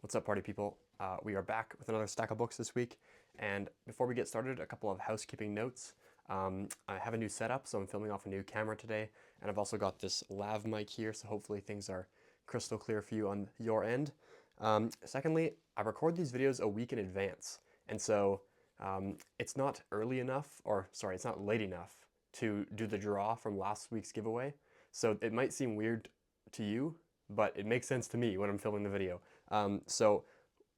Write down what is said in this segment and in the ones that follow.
What's up, party people? We are back with another stack of books this week, and before we get started, a couple of housekeeping notes. I have a new setup, so I'm filming off a new camera today, and I've also got this lav mic here, so hopefully things are crystal clear for you on your end. Secondly, I record these videos a week in advance, and so it's not early enough, or sorry, it's not late enough to do the draw from last week's giveaway. So it might seem weird to you, but it makes sense to me when I'm filming the video. So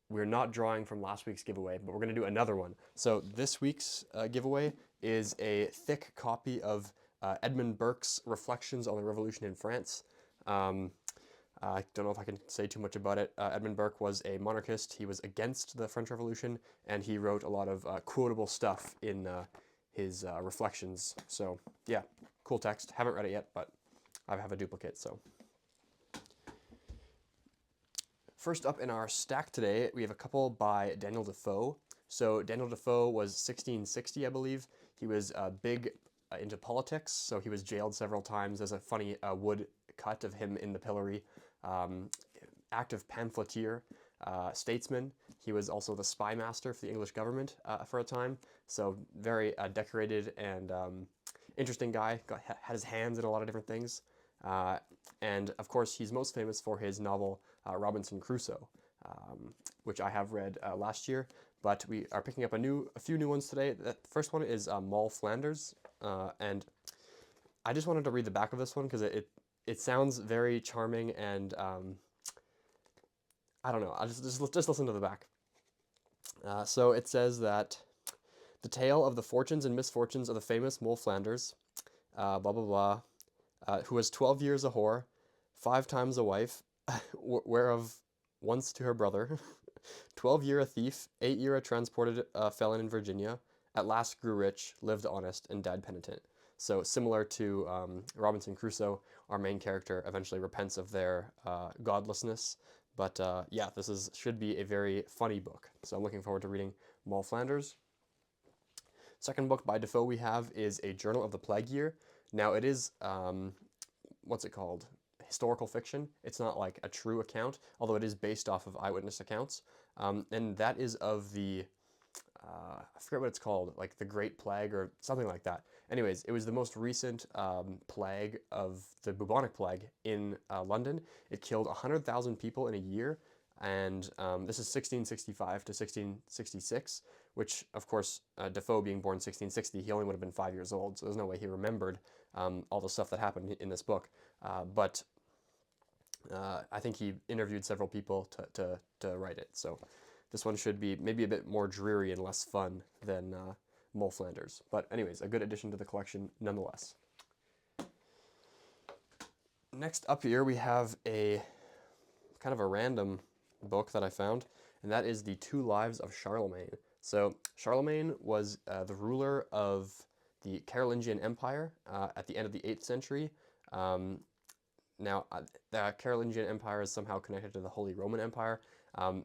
we're not drawing from last week's giveaway, but we're going to do another one. So this week's giveaway is a thick copy of Edmund Burke's Reflections on the Revolution in France. I don't know if I can say too much about it. Edmund Burke was a monarchist. He was against the French Revolution, and he wrote a lot of quotable stuff in his Reflections. So yeah, cool text. Haven't read it yet, but I have a duplicate, so. First up in our stack today, we have a couple by Daniel Defoe. So Daniel Defoe was 1660, I believe. He was big into politics, so he was jailed several times. There's a funny wood cut of him in the pillory. Active pamphleteer, statesman. He was also the spy master for the English government for a time. So very decorated and interesting guy. Had his hands in a lot of different things. And of course, he's most famous for his novel Robinson Crusoe, which I have read last year, but we are picking up a few new ones today. The first one is Moll Flanders, and I just wanted to read the back of this one because it sounds very charming, and I don't know. I just listen to the back. So it says that the tale of the fortunes and misfortunes of the famous Moll Flanders, blah blah blah. Who was 12 years a whore, 5 times a wife, whereof once to her brother, 12 year a thief, 8 year a transported felon in Virginia, at last grew rich, lived honest, and died penitent. So similar to Robinson Crusoe, our main character eventually repents of their godlessness. But yeah, this should be a very funny book. So I'm looking forward to reading Moll Flanders. Second book by Defoe we have is A Journal of the Plague Year. Now it is, what's it called? Historical fiction. It's not like a true account, although it is based off of eyewitness accounts. And that is of the, I forget what it's called, like the Great Plague or something like that. Anyways, it was the most recent plague of the bubonic plague in London. It killed 100,000 people in a year. And this is 1665 to 1666, which, of course, Defoe being born 1660, he only would have been 5 years old, so there's no way he remembered all the stuff that happened in this book. But I think he interviewed several people to write it, so this one should be maybe a bit more dreary and less fun than Moll Flanders. But anyways, a good addition to the collection nonetheless. Next up here, we have a kind of a random book that I found, and that is The Two Lives of Charlemagne. So Charlemagne was the ruler of the Carolingian Empire at the end of the 8th century. Now, the Carolingian Empire is somehow connected to the Holy Roman Empire.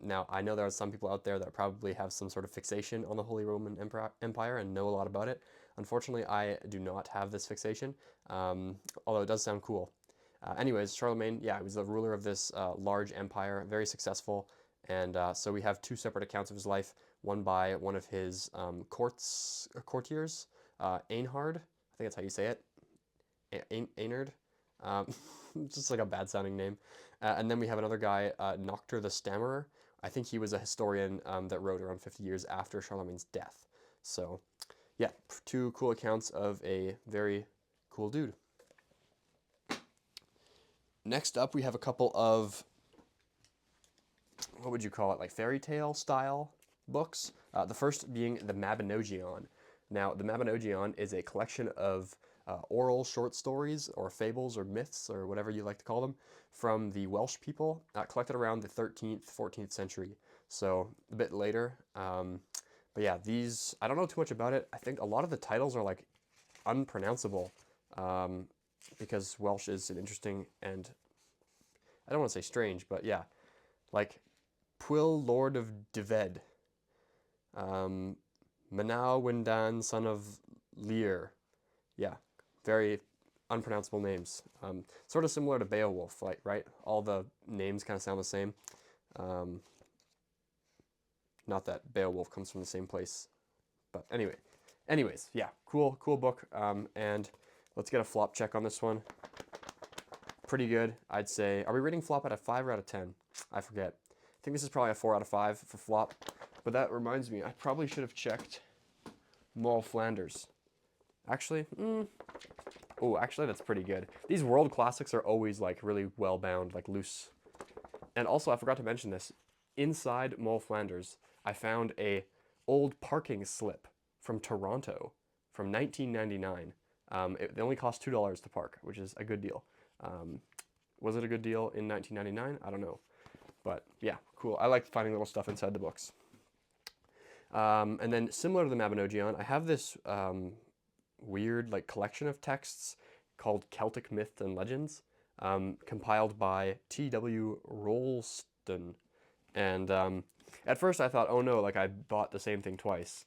Now, I know there are some people out there that probably have some sort of fixation on the Holy Roman Empire and know a lot about it. Unfortunately, I do not have this fixation, although it does sound cool. Anyways, Charlemagne, yeah, he was the ruler of this large empire, very successful, and so we have two separate accounts of his life, one by one of his courtiers, Einhard, I think that's how you say it, Einhard, just like a bad-sounding name, and then we have another guy, Noctor the Stammerer. I think he was a historian that wrote around 50 years after Charlemagne's death. So, yeah, two cool accounts of a very cool dude. Next up, we have a couple of, what would you call it, like fairy tale style books. The first being the Mabinogion. Now, the Mabinogion is a collection of oral short stories or fables or myths or whatever you like to call them from the Welsh people, collected around the 13th, 14th century. So a bit later. But yeah, these, I don't know too much about it. I think a lot of the titles are like unpronounceable. Because Welsh is an interesting and, I don't want to say strange, but yeah, like Pwyll, Lord of Dyfed, Manaw Windan, son of Lear. Yeah, very unpronounceable names. Sort of similar to Beowulf, like, right? All the names kind of sound the same. Not that Beowulf comes from the same place, but anyways, yeah, cool book. And let's get a flop check on this one. Pretty good, I'd say. Are we rating flop out of 5 or out of 10? I forget. I think this is probably a 4 out of 5 for flop. But that reminds me, I probably should have checked Moll Flanders. Actually, actually that's pretty good. These world classics are always like really well bound, like loose. And also, I forgot to mention this. Inside Moll Flanders, I found a old parking slip from Toronto from 1999. It only cost $2 to park, which is a good deal. Was it a good deal in 1999? I don't know. But yeah, cool. I like finding little stuff inside the books. And then similar to the Mabinogion, I have this weird like collection of texts called Celtic Myths and Legends, compiled by T.W. Rolston. And at first I thought, oh no, like I bought the same thing twice.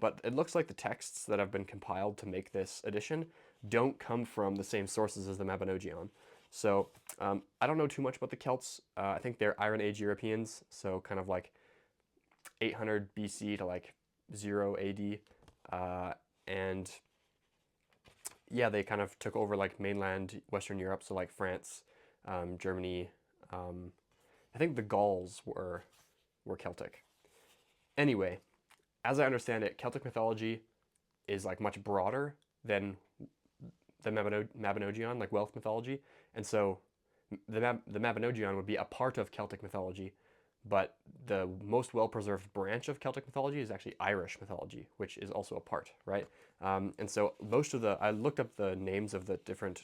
But it looks like the texts that have been compiled to make this edition don't come from the same sources as the Mabinogion. So I don't know too much about the Celts. I think they're Iron Age Europeans, so kind of like 800 BC to like 0 AD. And yeah, they kind of took over like mainland Western Europe, so like France, Germany. I think the Gauls were Celtic. Anyway, as I understand it, Celtic mythology is like much broader than the Mabinogion, like Welsh mythology, and so the Mabinogion would be a part of Celtic mythology, but the most well-preserved branch of Celtic mythology is actually Irish mythology, which is also a part, right? And so I looked up the names of the different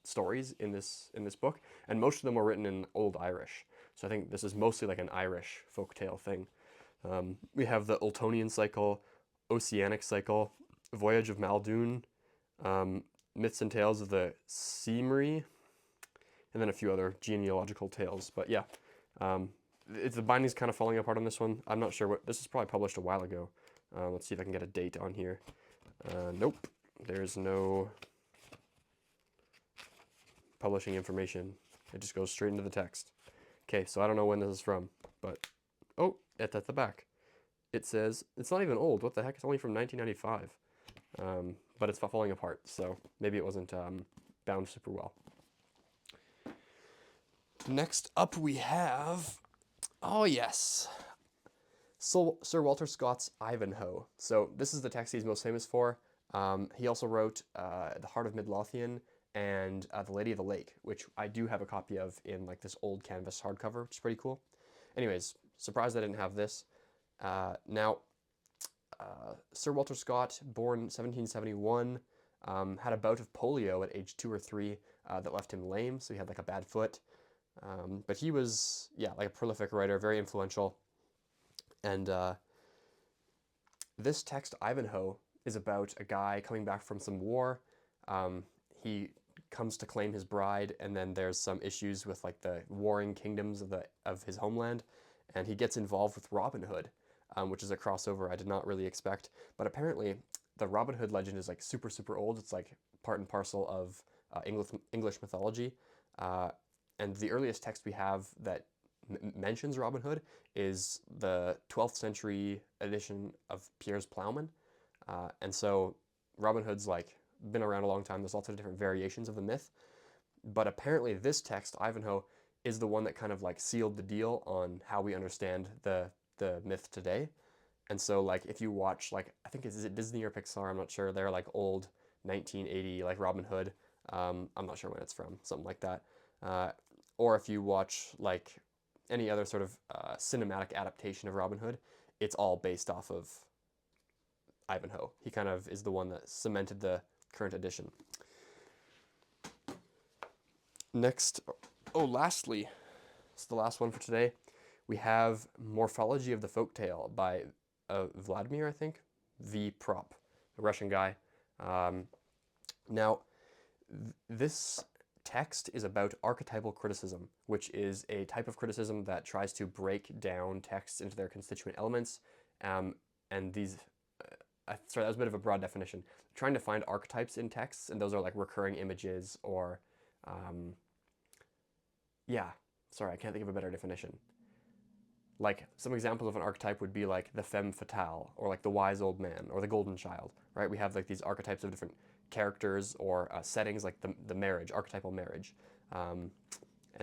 stories in this book, and most of them were written in Old Irish. So I think this is mostly like an Irish folktale thing. We have the Ultonian cycle, Oceanic cycle, Voyage of Maldoun, Myths and Tales of the Cymry, and then a few other genealogical tales. But yeah, the binding's kind of falling apart on this one. I'm not sure this is probably published a while ago. Let's see if I can get a date on here. Nope, there's no publishing information. It just goes straight into the text. Okay, so I don't know when this is from, but oh, it's at the back. It says it's not even old. What the heck? It's only from 1995. But it's falling apart, so maybe it wasn't bound super well. Next up we have, oh yes, Sir Walter Scott's Ivanhoe. So this is the text he's most famous for. He also wrote The Heart of Midlothian and The Lady of the Lake, which I do have a copy of in like this old canvas hardcover, which is pretty cool. Anyways, surprised I didn't have this. Now, Sir Walter Scott, born 1771, had a bout of polio at age 2 or 3 that left him lame, so he had like a bad foot. But he was, yeah, like a prolific writer, very influential. And this text, Ivanhoe, is about a guy coming back from some war. He comes to claim his bride, and then there's some issues with like the warring kingdoms of his homeland, and he gets involved with Robin Hood, which is a crossover I did not really expect. But apparently, the Robin Hood legend is like super, super old. It's like part and parcel of English mythology. And the earliest text we have that mentions Robin Hood is the 12th century edition of Piers Plowman. And so Robin Hood's like been around a long time. There's lots of different variations of the myth. But apparently this text, Ivanhoe, is the one that kind of like sealed the deal on how we understand the myth today. And so like if you watch like, I think is it Disney or Pixar, I'm not sure, they're like old 1980 like Robin Hood. I'm not sure when it's from, something like that. Or if you watch like any other sort of cinematic adaptation of Robin Hood, it's all based off of Ivanhoe. He kind of is the one that cemented the current edition. Next, lastly, it's the last one for today. We have Morphology of the Folktale by Vladimir, I think, V. Propp, a Russian guy. Now, this text is about archetypal criticism, which is a type of criticism that tries to break down texts into their constituent elements. And these, sorry, that was a bit of a broad definition. Trying to find archetypes in texts, and those are like recurring images or, yeah, sorry, I can't think of a better definition. like some examples of an archetype would be like the femme fatale, or like the wise old man, or the golden child, right? We have like these archetypes of different characters or settings, like the marriage, archetypal marriage. And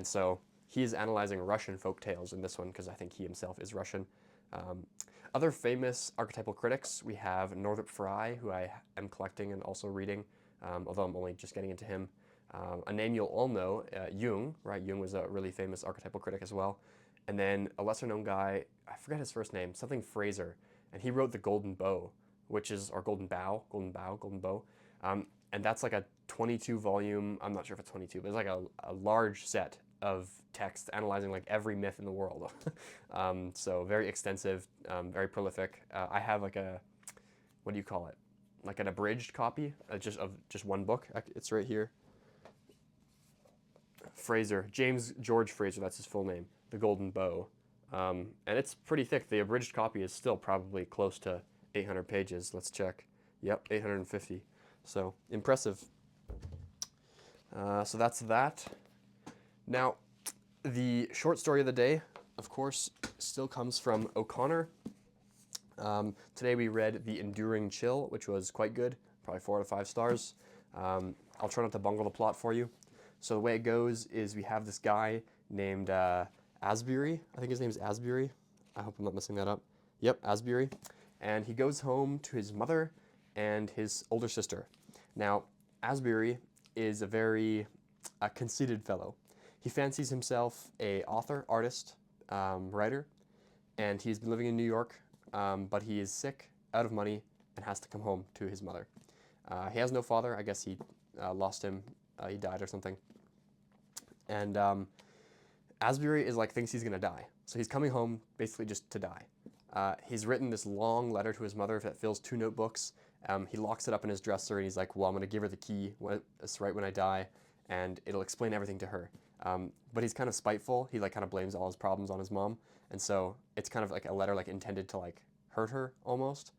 so he's analyzing Russian folk tales in this one because I think he himself is Russian. Um, Other famous archetypal critics, we have Northrop Frye, who I am collecting and also reading, although I'm only just getting into him. A name you'll all know, Jung, right? Jung was a really famous archetypal critic as well. And then a lesser known guy, I forget his first name, something Fraser, and he wrote The Golden Bow, which is, or Golden Bow, Golden Bow. And that's like a 22 volume, I'm not sure if it's 22, but it's like a large set of text analyzing like every myth in the world. So very extensive, very prolific. I have like a, what do you call it? Like an abridged copy of just one book. It's right here. Fraser, James George Fraser, that's his full name, The Golden Bow. And it's pretty thick. The abridged copy is still probably close to 800 pages. Let's check. Yep, 850. So impressive. So that's that. Now, the short story of the day, of course, still comes from O'Connor. Today we read The Enduring Chill, which was quite good, probably 4 out of 5 stars. I'll try not to bungle the plot for you. So the way it goes is we have this guy named Asbury. I think his name is Asbury. I hope I'm not messing that up. Yep, Asbury. And he goes home to his mother and his older sister. Now, Asbury is a very conceited fellow. He fancies himself a author, artist, writer, and he's been living in New York, but he is sick, out of money, and has to come home to his mother. He has no father. I guess he lost him. He died or something. And Asbury is like, thinks he's gonna die. So he's coming home basically just to die. He's written this long letter to his mother that fills 2 notebooks. He locks it up in his dresser and he's like, well, I'm gonna give her the key right when I die, and it'll explain everything to her. But he's kind of spiteful. He like kind of blames all his problems on his mom. And so it's kind of like a letter like intended to like hurt her almost.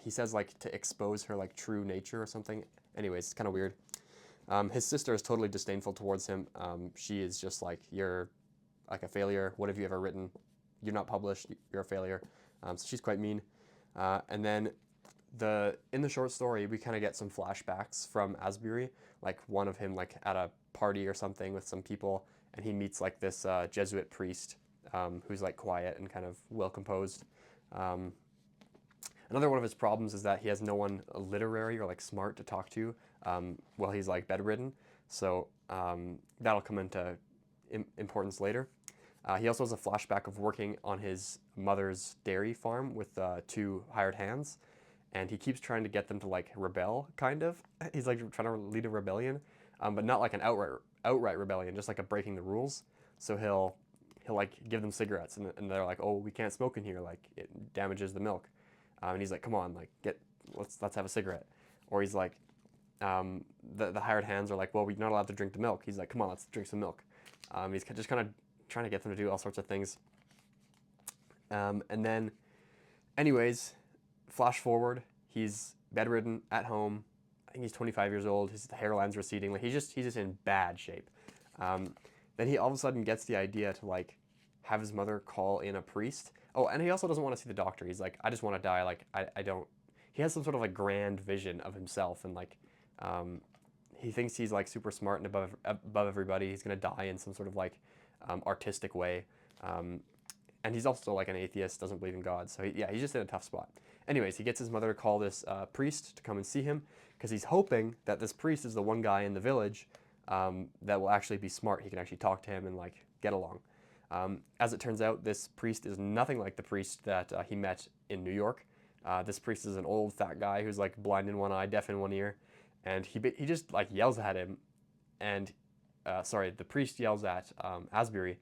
He says like to expose her like true nature or something. Anyways, it's kind of weird. His sister is totally disdainful towards him. She is just like, you're like a failure. What have you ever written? You're not published. You're a failure. So she's quite mean. And then in the short story, we kind of get some flashbacks from Asbury, like one of him like at a party or something with some people, and he meets like this Jesuit priest who's like quiet and kind of well composed. Another one of his problems is that he has no one literary or like smart to talk to while he's like bedridden. So that'll come into importance later. He also has a flashback of working on his mother's dairy farm with 2 hired hands, and he keeps trying to get them to like rebel, kind of. He's like trying to lead a rebellion, but not like an outright rebellion, just like a breaking the rules. So he'll like give them cigarettes, and they're like, oh, we can't smoke in here, like it damages the milk. And he's like, come on, like let's have a cigarette. Or he's like, the hired hands are like, well, we're not allowed to drink the milk. He's like, come on, let's drink some milk. He's just kind of trying to get them to do all sorts of things. And then, anyways, flash forward, he's bedridden at home. I think he's 25 years old. His hairline's receding. Like he's just in bad shape. Then he all of a sudden gets the idea to like have his mother call in a priest. Oh, and he also doesn't want to see the doctor. He's like, I just want to die. Like I don't. He has some sort of like grand vision of himself, and like he thinks he's like super smart and above everybody. He's gonna die in some sort of like artistic way. And he's also like an atheist, doesn't believe in God. So he's just in a tough spot. Anyways, he gets his mother to call this priest to come and see him because he's hoping that this priest is the one guy in the village that will actually be smart. He can actually talk to him and like get along. As it turns out, this priest is nothing like the priest that he met in New York. This priest is an old fat guy who's like blind in one eye, deaf in one ear, and he just like yells at him, and the priest yells at Asbury,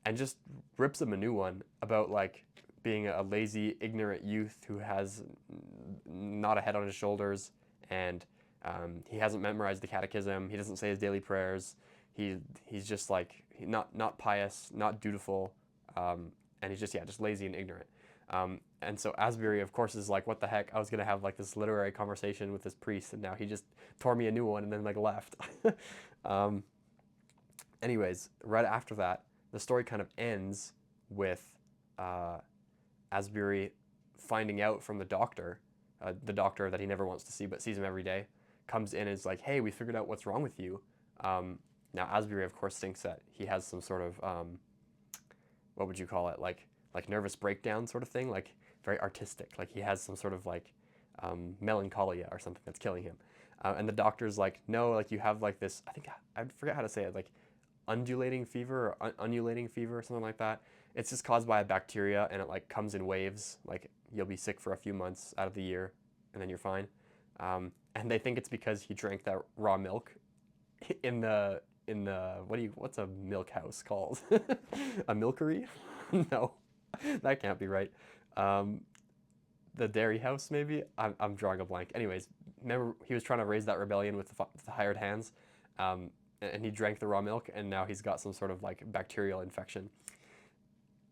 and just rips him a new one about like being a lazy, ignorant youth who has not a head on his shoulders, and he hasn't memorized the catechism. He doesn't say his daily prayers. He's just like not pious, not dutiful, and he's just lazy and ignorant. And so Asbury, of course, is like, what the heck? I was gonna have like this literary conversation with this priest, and now he just tore me a new one and then like left. Anyways, right after that, the story kind of ends with Asbury finding out from the doctor that he never wants to see but sees him every day, comes in and is like, hey, we figured out what's wrong with you. Now Asbury, of course, thinks that he has some sort of, what would you call it, like nervous breakdown sort of thing, like very artistic, like he has some sort of like melancholia or something that's killing him. And the doctor's like, no, like you have like this, I think, I forget how to say it, like undulating fever or undulating fever or something like that. It's just caused by a bacteria, and it like comes in waves. Like you'll be sick for a few months out of the year, and then you're fine. And they think it's because he drank that raw milk in the what's a milk house called? A milkery? No, that can't be right. The dairy house, maybe? I'm drawing a blank. Anyways, remember he was trying to raise that rebellion with the hired hands, and he drank the raw milk, and now he's got some sort of like bacterial infection.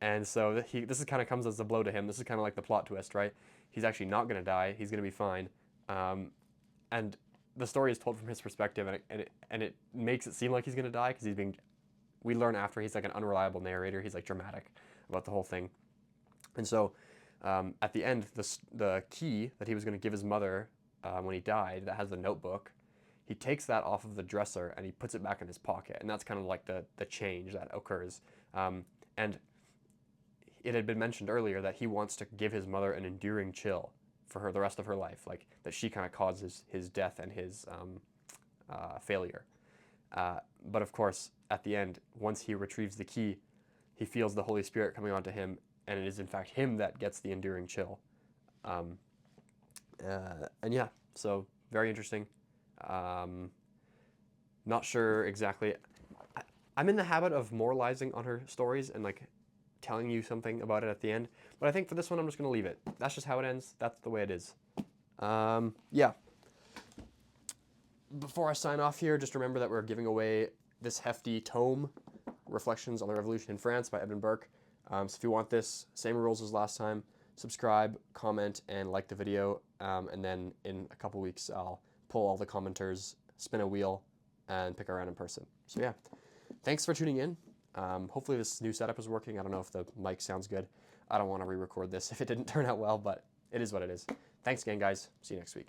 And so this is kind of comes as a blow to him. This is kind of like the plot twist, right? He's actually not going to die. He's going to be fine. And the story is told from his perspective, and it makes it seem like he's going to die because he's being. We learn after he's like an unreliable narrator. He's like dramatic about the whole thing. And so at the end, the key that he was going to give his mother when he died, that has the notebook, he takes that off of the dresser and he puts it back in his pocket. And that's kind of like the change that occurs. And it had been mentioned earlier that he wants to give his mother an enduring chill for her the rest of her life, like that she kind of causes his death and his failure. But of course, at the end, once he retrieves the key, he feels the Holy Spirit coming onto him, and it is in fact him that gets the enduring chill. And yeah, so very interesting. Not sure exactly. I'm in the habit of moralizing on her stories and like telling you something about it at the end, but I think for this one I'm just going to leave it. That's just how it ends. That's the way it is. Yeah. Before I sign off here, just remember that we're giving away this hefty tome, Reflections on the Revolution in France by Edmund Burke. So if you want this, same rules as last time. Subscribe, comment, and like the video, and then in a couple weeks I'll pull all the commenters, spin a wheel, and pick a random person. So yeah, thanks for tuning in. Hopefully this new setup is working. I don't know if the mic sounds good. I don't want to re-record this if it didn't turn out well, but it is what it is. Thanks again, guys. See you next week.